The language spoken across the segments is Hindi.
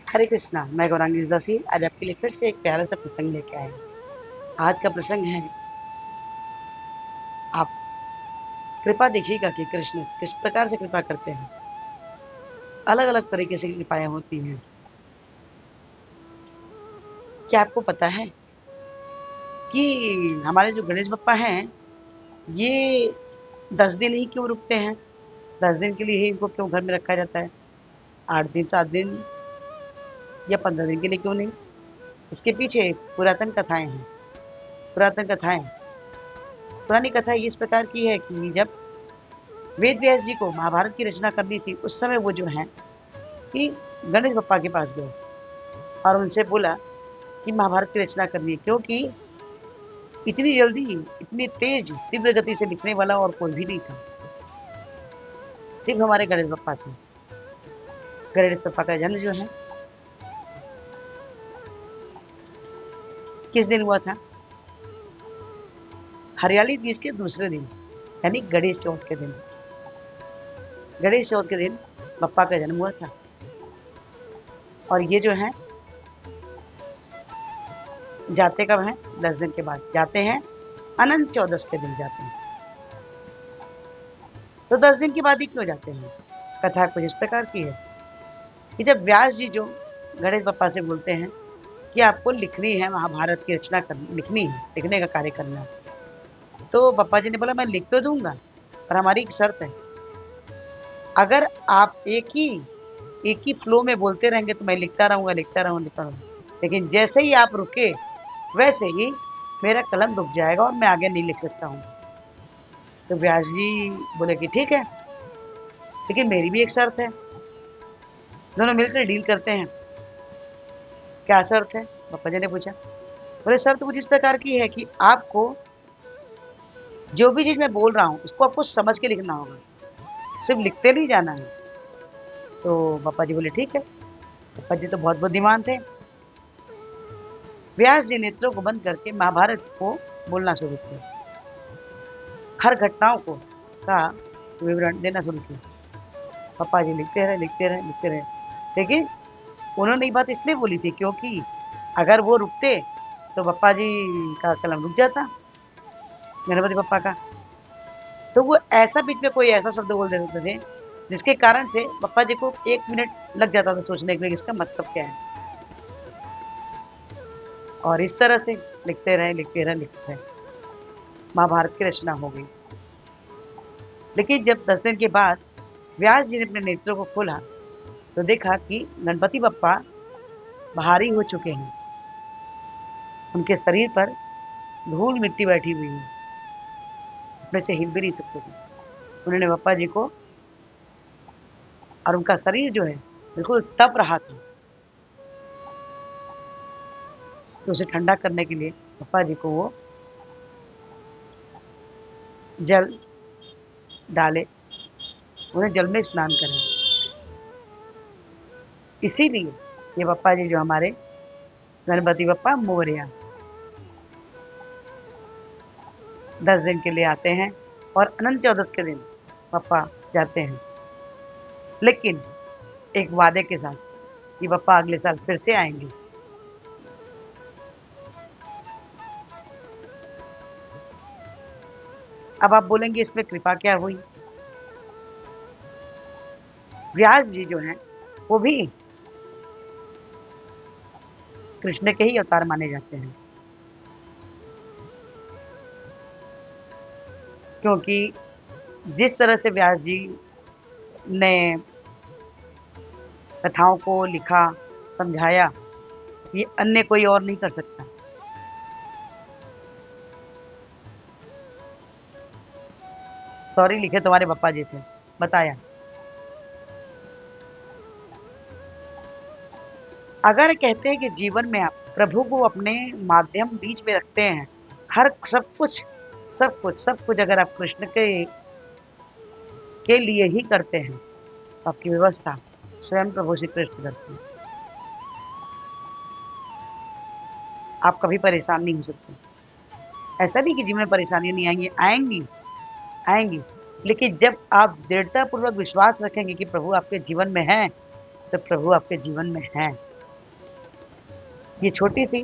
हरे कृष्णा। मैं गौरांगी दासी आज आपके लिए फिर से एक प्यारा सा प्रसंग लेके आए हैं। आज का प्रसंग है, आप कृपा देखिएगा कि कृष्ण किस प्रकार से कृपा करते हैं। अलग अलग तरीके से कृपाएं होती हैं। क्या आपको पता है कि हमारे जो गणेश बप्पा हैं, ये 10 दिन ही क्यों रुकते हैं? 10 दिन के लिए ही इनको क्यों घर में रखा जाता है? 8 दिन, 7 दिन या 15 दिन के लिए क्यों नहीं? इसके पीछे पुरातन कथाएं हैं। पुरातन कथाएं पुरानी कथा इस प्रकार की है कि जब वेद व्यास जी को महाभारत की रचना करनी थी, उस समय वो जो है कि गणेश बप्पा के पास गए और उनसे बोला कि महाभारत की रचना करनी है, क्योंकि इतनी जल्दी, इतनी तेज तीव्र गति से लिखने वाला और कोई भी नहीं था, सिर्फ हमारे गणेश बप्पा थे। गणेश बप्पा का जन्म जो है किस दिन हुआ था? हरियाली तीज के दूसरे दिन, यानी गणेश चौथ के दिन। गणेश चौथ के दिन बप्पा का जन्म हुआ था। और ये जो है जाते कब हैं? 10 दिन के बाद जाते हैं। अनंत चौदस के दिन जाते हैं। तो 10 दिन के बाद ही क्यों जाते हैं? कथा कुछ इस प्रकार की है कि जब व्यास जी जो गणेश बप्पा से बोलते हैं कि आपको लिखनी है, महाभारत की रचना लिखनी है, लिखने का कार्य करना है, तो बप्पा जी ने बोला मैं लिख तो दूंगा, पर हमारी एक शर्त है। अगर आप एक ही फ्लो में बोलते रहेंगे तो मैं लिखता रहूंगा, लिखता रहूंगा, लिखता रहूंगा, लेकिन जैसे ही आप रुके वैसे ही मेरा कलम रुक जाएगा और मैं आगे नहीं लिख सकता हूँ। तो व्यास जी बोले कि ठीक है, लेकिन मेरी भी एक शर्त है। दोनों मिलकर डील करते हैं। क्या शर्त है? पापा जी ने पूछा। बोले शर्त कुछ इस प्रकार की है कि आपको जो भी चीज मैं बोल रहा हूँ उसको आपको समझ के लिखना होगा, सिर्फ लिखते नहीं जाना है। तो पापा जी बोले ठीक है। पापा जी तो बहुत बुद्धिमान थे। व्यास जी नेत्रों को बंद करके महाभारत को बोलना शुरू किया। हर घटनाओं को का विवरण देना शुरू किया। पापा जी लिखते रहे, लिखते रहे, लिखते रहे, लेकिन उन्होंने ये बात इसलिए बोली थी क्योंकि अगर वो रुकते तो पप्पा जी का कलम रुक जाता, गणपति पप्पा का। तो वो ऐसा बीच में कोई ऐसा शब्द बोल देते थे जिसके कारण से पप्पा जी को 1 मिनट लग जाता था सोचने के लिए इसका मतलब क्या है। और इस तरह से लिखते रहे, लिखते रहे, लिखते रहे, महाभारत की रचना हो गई। लेकिन जब 10 दिन के बाद व्यास जी ने अपने नेत्रों को खोला तो देखा कि गणपति बप्पा भारी हो चुके हैं। उनके शरीर पर धूल मिट्टी बैठी हुई है, अपने से हिल भी नहीं सकते थे। उन्होंने बप्पा जी को, और उनका शरीर जो है बिल्कुल तप रहा था, तो उसे ठंडा करने के लिए बप्पा जी को वो जल डाले, उन्हें जल में स्नान कराए। इसीलिए ये बप्पा जी जो हमारे गणपति बप्पा मोरया 10 दिन के लिए आते हैं और अनंत चौदस के दिन बप्पा जाते हैं, लेकिन एक वादे के साथ कि बप्पा अगले साल फिर से आएंगे। अब आप बोलेंगे इसमें कृपा क्या हुई? व्यास जी जो हैं वो भी कृष्ण के ही अवतार माने जाते हैं, क्योंकि जिस तरह से व्यास जी ने कथाओं को लिखा, समझाया, ये अन्य कोई और नहीं कर सकता। सॉरी लिखे तुम्हारे बप्पा जी थे, बताया। अगर कहते हैं कि जीवन में आप प्रभु को अपने माध्यम बीच में रखते हैं, हर सब कुछ अगर आप कृष्ण के लिए ही करते हैं, तो आपकी व्यवस्था स्वयं प्रभु श्री कृष्ण करते हैं। आप कभी परेशान नहीं हो सकते। ऐसा नहीं कि जीवन में परेशानियां नहीं आएंगी, आएंगी, आएंगी, लेकिन जब आप दृढ़ता पूर्वक विश्वास रखेंगे कि प्रभु आपके जीवन में हैं, तो प्रभु आपके जीवन में हैं। ये छोटी-सी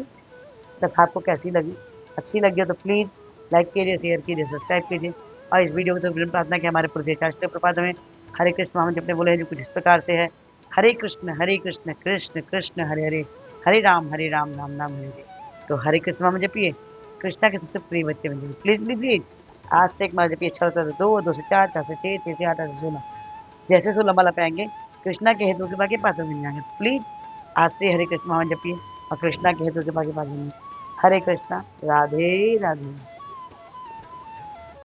कथा आपको कैसी लगी? अच्छी लगी हो तो प्लीज़ लाइक कीजिए, शेयर कीजिए, सब्सक्राइब कीजिए और इस वीडियो को तो विनम्र प्रार्थना कि हमारे पूर्वदेव प्रपाद में हरे कृष्ण महामंत्र अपने बोले हैं जो कुछ इस प्रकार से है, हरे कृष्ण, कृष्ण कृष्ण हरे हरे, हरे राम, राम राम हरे हरे। तो हरे कृष्ण महामंत्र जपिए, कृष्णा के सबसे प्रिय बच्चे बन जाइए। प्लीज़, प्लीज़, प्लीज़ आज से एक माला जपिए, अच्छा होता है तो 2, 2 से 4, 4 से 6, 6 से 8, 8 से 16 जैसे 16 माला पाएँगे, कृष्णा के हेतु कृपा के पात्र बन जाएँगे। प्लीज़ आज से हरे कृष्ण महामंत्र जपिए और कृष्णा के हेतु कृपा के पात्र बनिए। हरे कृष्णा, राधे राधे।